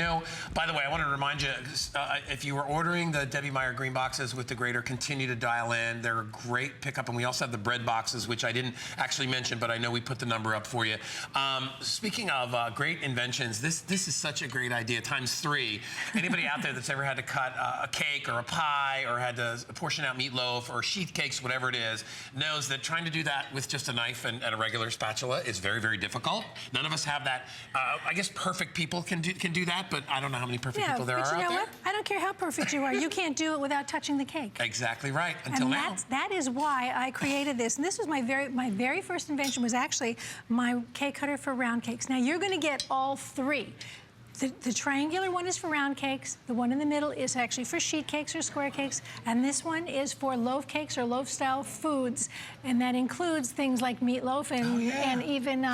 No, by the way, I want to remind you, if you were ordering the Debbie Meyer green boxes with the grater, continue to dial in. They're a great pickup, and we also have the bread boxes, which I didn't actually mention, but I know we put the number up for you. Speaking of great inventions, this is such a great idea, ×3. Anybody out there that's ever had to cut a cake or a pie or had to portion out meatloaf or sheet cakes, whatever it is, knows that trying to do that with just a knife and a regular spatula is very, very difficult. None of us have that. I guess perfect people can do that, but I don't know how many perfect people there are out there. What? I don't care how perfect you are. You can't do it without touching the cake. Exactly right. Until now. That is why I created this. And this was my very first invention was actually my cake cutter for round cakes. Now you're going to get all three. The triangular one is for round cakes. The one in the middle is actually for sheet cakes or square cakes. And this one is for loaf cakes or loaf-style foods. And that includes things like meatloaf and even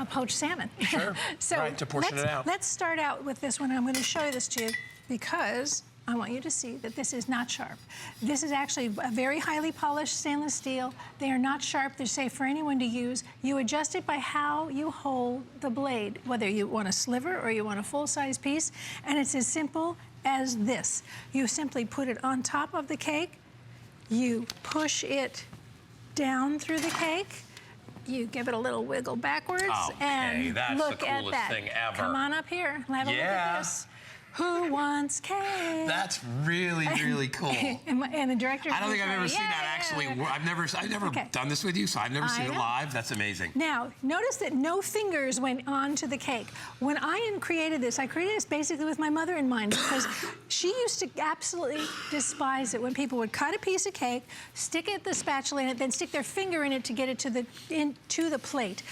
poached salmon. Sure, so right, to portion it out. Let's start out with this one. I'm going to show you this to you because I want you to see that this is not sharp. This is actually a very highly polished stainless steel. They are not sharp. They're safe for anyone to use. You adjust it by how you hold the blade, whether you want a sliver or you want a full-size piece, and it's as simple as this. You simply put it on top of the cake. You push it down through the cake. You give it a little wiggle backwards and look at that. Thing ever. Come on up here. Have a look at this. Who wants cake? That's really, really cool. and the director. I don't think I've ever seen that actually. I've never done this with you, so I've never seen it live. That's amazing. Now, notice that no fingers went onto the cake. When I created this basically with my mother in mind because she used to absolutely despise it when people would cut a piece of cake, stick it the spatula in it, then stick their finger in it to get it to the plate.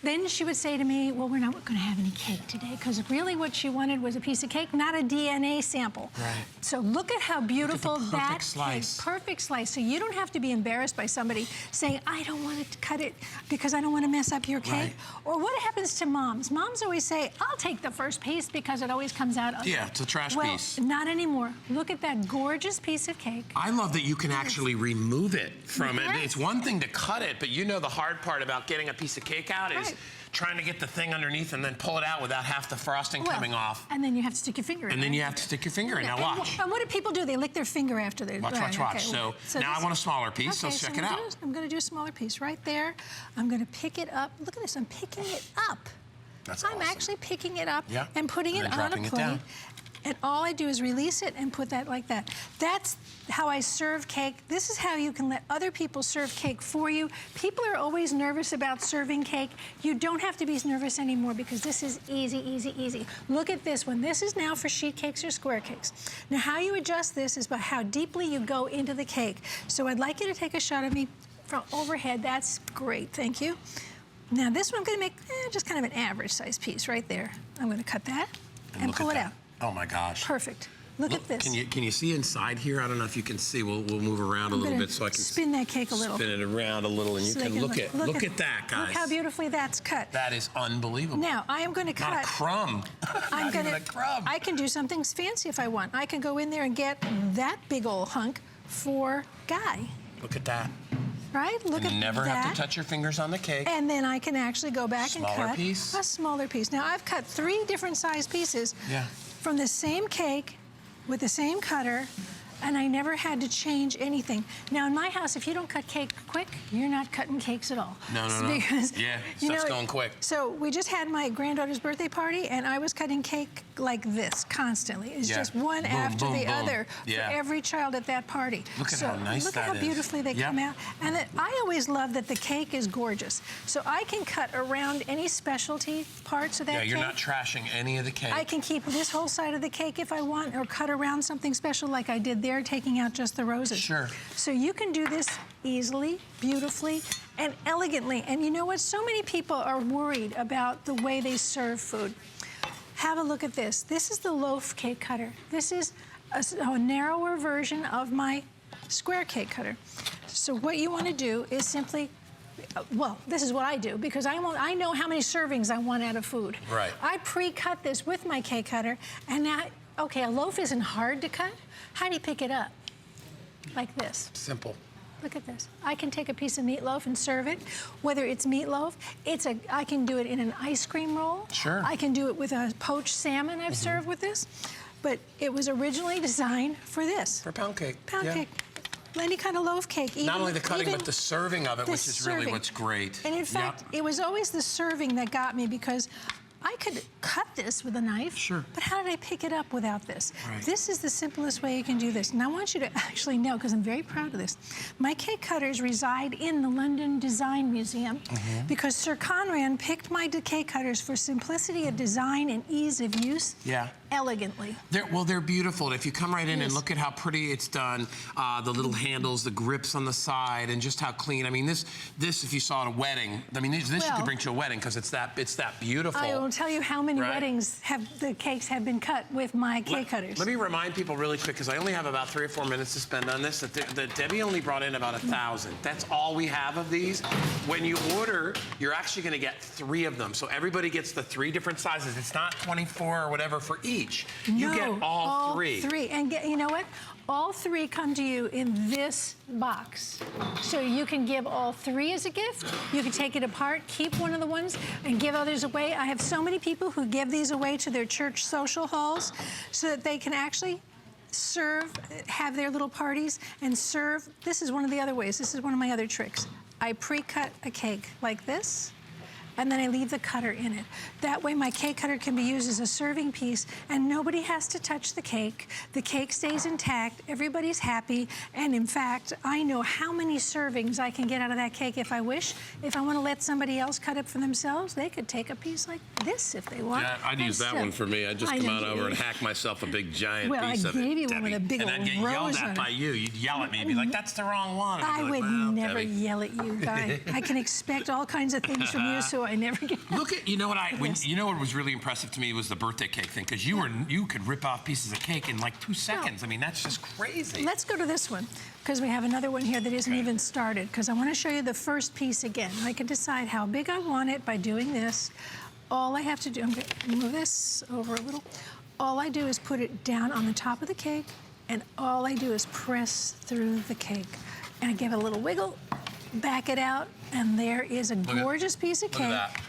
Then she would say to me, well, we're not going to have any cake today, because really what she wanted was a piece of cake, not a DNA sample. Right. So look at how beautiful that slice. Perfect slice. So you don't have to be embarrassed by somebody saying, I don't want to cut it because I don't want to mess up your cake. Right. Or what happens to moms? Moms always say, I'll take the first piece because it always comes out. Yeah, it's a trash piece. Not anymore. Look at that gorgeous piece of cake. I love that you can actually remove it from it. It's one thing to cut it, but you know the hard part about getting a piece of cake out is trying to get the thing underneath and then pull it out without half the frosting coming off. And then you have to stick your finger in. And then you have to stick your finger in. Now watch. And what do people do? They lick their finger after they... Watch. Okay. So now I want a smaller piece, so check it out. I'm going to do a smaller piece right there. I'm going to pick it up. Look at this. I'm picking it up. That's I'm awesome. actually picking it up and putting it on a plate. Down. And all I do is release it and put that like that. That's how I serve cake. This is how you can let other people serve cake for you. People are always nervous about serving cake. You don't have to be nervous anymore because this is easy, easy, easy. Look at this one. This is now for sheet cakes or square cakes. Now, how you adjust this is by how deeply you go into the cake. So I'd like you to take a shot of me from overhead. That's great. Thank you. Now, this one I'm going to make just kind of an average size piece right there. I'm going to cut that and pull it out. Oh my gosh. Perfect. Look at this. Can you see inside here? I don't know if you can see. We'll move around a little bit so I can spin that cake a little. Spin it around a little, and you can look at that, guys. Look how beautifully that's cut. That is unbelievable. Now I am going to cut. Not a crumb. Not even a crumb. I can do something fancy if I want. I can go in there and get that big old hunk for Guy. Look at that. Right? Look at that. You never have to touch your fingers on the cake. And then I can actually go back and cut a smaller piece. Now I've cut 3 different size pieces from the same cake with the same cutter, and I never had to change anything. Now in my house, if you don't cut cake quick, you're not cutting cakes at all. No. Because, stuff's going quick. So we just had my granddaughter's birthday party, and I was cutting cake like this constantly. It's just one after the other for every child at that party. Look at how nice that is. Look at how beautifully they come out. And I always love that the cake is gorgeous. So I can cut around any specialty parts of that cake. Yeah, you're not trashing any of the cake. I can keep this whole side of the cake if I want, or cut around something special like I did there, taking out just the roses. Sure. So you can do this easily, beautifully, and elegantly. And you know what? So many people are worried about the way they serve food. Have a look at this. This is the loaf cake cutter. This is a narrower version of my square cake cutter. So what you want to do is simply, well, this is what I do because I know how many servings I want out of food. Right. I pre-cut this with my cake cutter, and now, okay, a loaf isn't hard to cut. How do you pick it up? Like this. Simple. Look at this. I can take a piece of meatloaf and serve it. Whether it's meatloaf, I can do it in an ice cream roll. Sure. I can do it with a poached salmon I've served with this. But it was originally designed for this. For pound cake. Pound cake. Any kind of loaf cake. Not only the cutting, but the serving of it, which is really what's great. And in fact, it was always the serving that got me, because I could cut this with a knife, sure, but how did I pick it up without this? Right. This is the simplest way you can do this. And I want you to actually know, because I'm very proud of this, my cake cutters reside in the London Design Museum, because Sir Conran picked my cake cutters for simplicity of design and ease of use. Yeah. Elegantly. They're beautiful. If you come right in and look at how pretty it's done, the little handles, the grips on the side, and just how clean. I mean, this if you saw at a wedding, I mean, this you could bring to a wedding, because it's that beautiful. I will tell you how many weddings the cakes have been cut with my cake cutters. Let me remind people really quick, because I only have about 3 or 4 minutes to spend on this, that Debbie only brought in about 1,000. That's all we have of these. When you order, you're actually going to get 3 of them. So everybody gets the 3 different sizes. It's not 24 or whatever for each. You get all 3. And you know what? All 3 come to you in this box. So you can give all 3 as a gift. You can take it apart, keep one of the ones, and give others away. I have so many people who give these away to their church social halls so that they can actually serve, have their little parties, and serve. This is one of the other ways. This is one of my other tricks. I pre-cut a cake like this, and then I leave the cutter in it. That way my cake cutter can be used as a serving piece, and nobody has to touch the cake. The cake stays intact, everybody's happy, and in fact, I know how many servings I can get out of that cake if I wish. If I want to let somebody else cut it for themselves, they could take a piece like this if they want. Yeah, I'd use that one for me. I'd just come on over and hack myself a big giant piece of it. Well, I gave you one with a big old rose. And I'd get yelled at by you. You'd yell at me and be like, that's the wrong one. I would never yell at you, Guy. I can expect all kinds of things from you, so I never get. Look at, you know what was really impressive to me was the birthday cake thing, because you could rip off pieces of cake in like 2 seconds. I mean, that's just crazy. Let's go to this one, because we have another one here that isn't even started, because I want to show you the first piece again. I can decide how big I want it by doing this. All I have to do, I'm going to move this over a little. All I do is put it down on the top of the cake, and all I do is press through the cake. And I give it a little wiggle, back it out, and there is a gorgeous piece of cake. Look at that.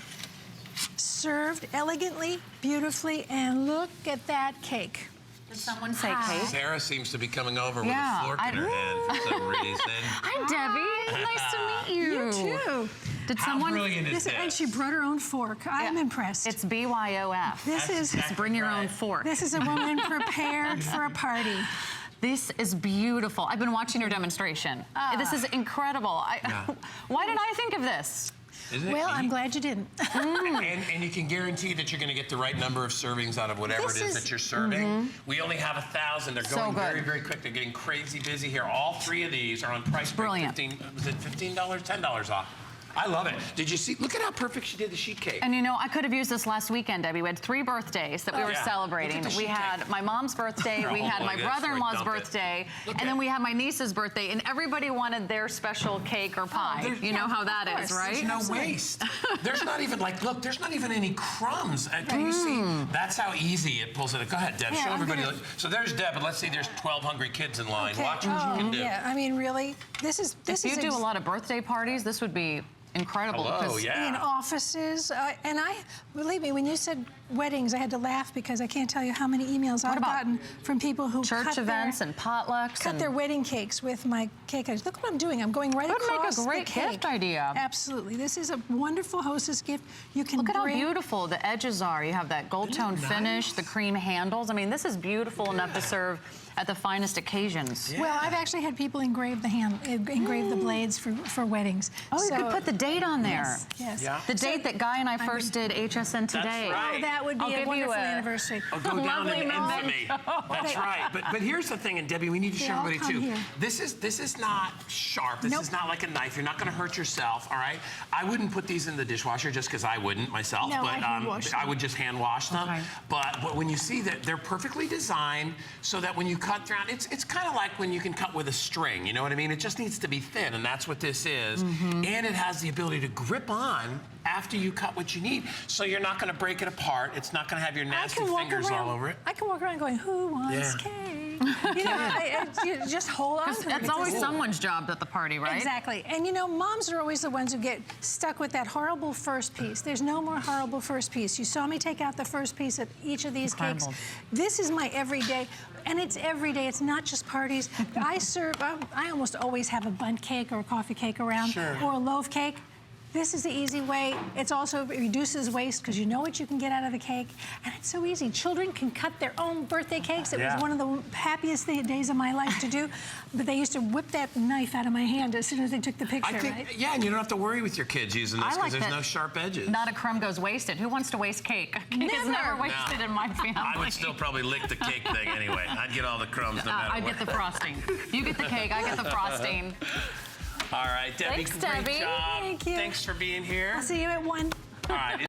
Served elegantly, beautifully, and look at that cake. Did someone say cake? Sarah seems to be coming over with a fork in her hand for some reason. Hi, Debbie. Nice to meet you. You too. Did How someone? brilliant is this? And she brought her own fork. I'm impressed. It's BYOF. This is Bring your own fork. This is a woman prepared for a party. This is beautiful. I've been watching your demonstration. This is incredible. Why didn't I think of this? Isn't it Well, neat? I'm glad you didn't. And you can guarantee that you're going to get the right number of servings out of whatever it is that you're serving. We only have 1,000. They're going very, very quick. They're getting crazy busy here. All 3 of these are on price break. Brilliant. Was it $15? $10 off. I love it. Did you see? Look at how perfect she did the sheet cake. And you know, I could have used this last weekend, Debbie. We had 3 birthdays that we were celebrating. Look at the we sheet had cake. my mom's birthday, we had my brother-in-law's birthday, and then we had my niece's birthday, and everybody wanted their special cake or pie. You know how that is, right? There's no waste. There's not even, like, look, there's not even any crumbs. Can you see? That's how easy it pulls it. Go ahead, Deb. Show everybody. So there's Deb, but let's see, there's 12 hungry kids in line. Watch what you can do. Yeah, I mean, really, this is. If you do a lot of birthday parties, this would be incredible. Hello, yeah. In offices, and believe me, when you said weddings, I had to laugh because I can't tell you how many emails I've gotten from people who church events and potlucks cut their wedding cakes with my cake cutters. Look what I'm doing. I'm going right across the cake. Would make a great gift idea. Absolutely. This is a wonderful hostess gift. You can look at how beautiful the edges are. You have that gold tone finish, the cream handles. I mean, this is beautiful enough to serve at the finest occasions. Yeah. Well, I've actually had people engrave the blades for weddings. Oh, you could put the date on there. Yes, yes. Yeah. The date that Guy and I first did HSN Today. That's right. Oh, that would be a wonderful anniversary. I'll go down in infamy. That's right. But here's the thing, and Debbie, we need to show everybody too. Here. This is not sharp. This is not like a knife. You're not going to hurt yourself. All right. I wouldn't put these in the dishwasher just because I wouldn't myself. No, but I would just hand wash them. Okay. But when you see that they're perfectly designed so that when you cut through, it's kind of like when you can cut with a string. You know what I mean? It just needs to be thin, and that's what this is. And it has the ability to grip on after you cut what you need, so you're not going to break it apart. It's not going to have your nasty fingers all over it. I can walk around going, who wants cake? You know, you just hold on to it. It's always someone's job at the party, right? Exactly. And you know, moms are always the ones who get stuck with that horrible first piece. There's no more horrible first piece. You saw me take out the first piece of each of these cakes. This is my everyday, and it's every day. It's not just parties. I almost always have a bundt cake or a coffee cake around, or a loaf cake. This is the easy way. It's also, it reduces waste because you know what you can get out of the cake. And it's so easy. Children can cut their own birthday cakes. It was one of the happiest days of my life to do. But they used to whip that knife out of my hand as soon as they took the picture, right? Yeah, and you don't have to worry with your kids using this because there's no sharp edges. Not a crumb goes wasted. Who wants to waste cake? Cake is never wasted in my family. I would still probably lick the cake thing anyway. I'd get all the crumbs no matter what. I'd get the frosting. You get the cake, I get the frosting. All right, Debbie, Thanks, great Debbie. job. Thank you. Thanks for being here. I'll see you at 1. All right.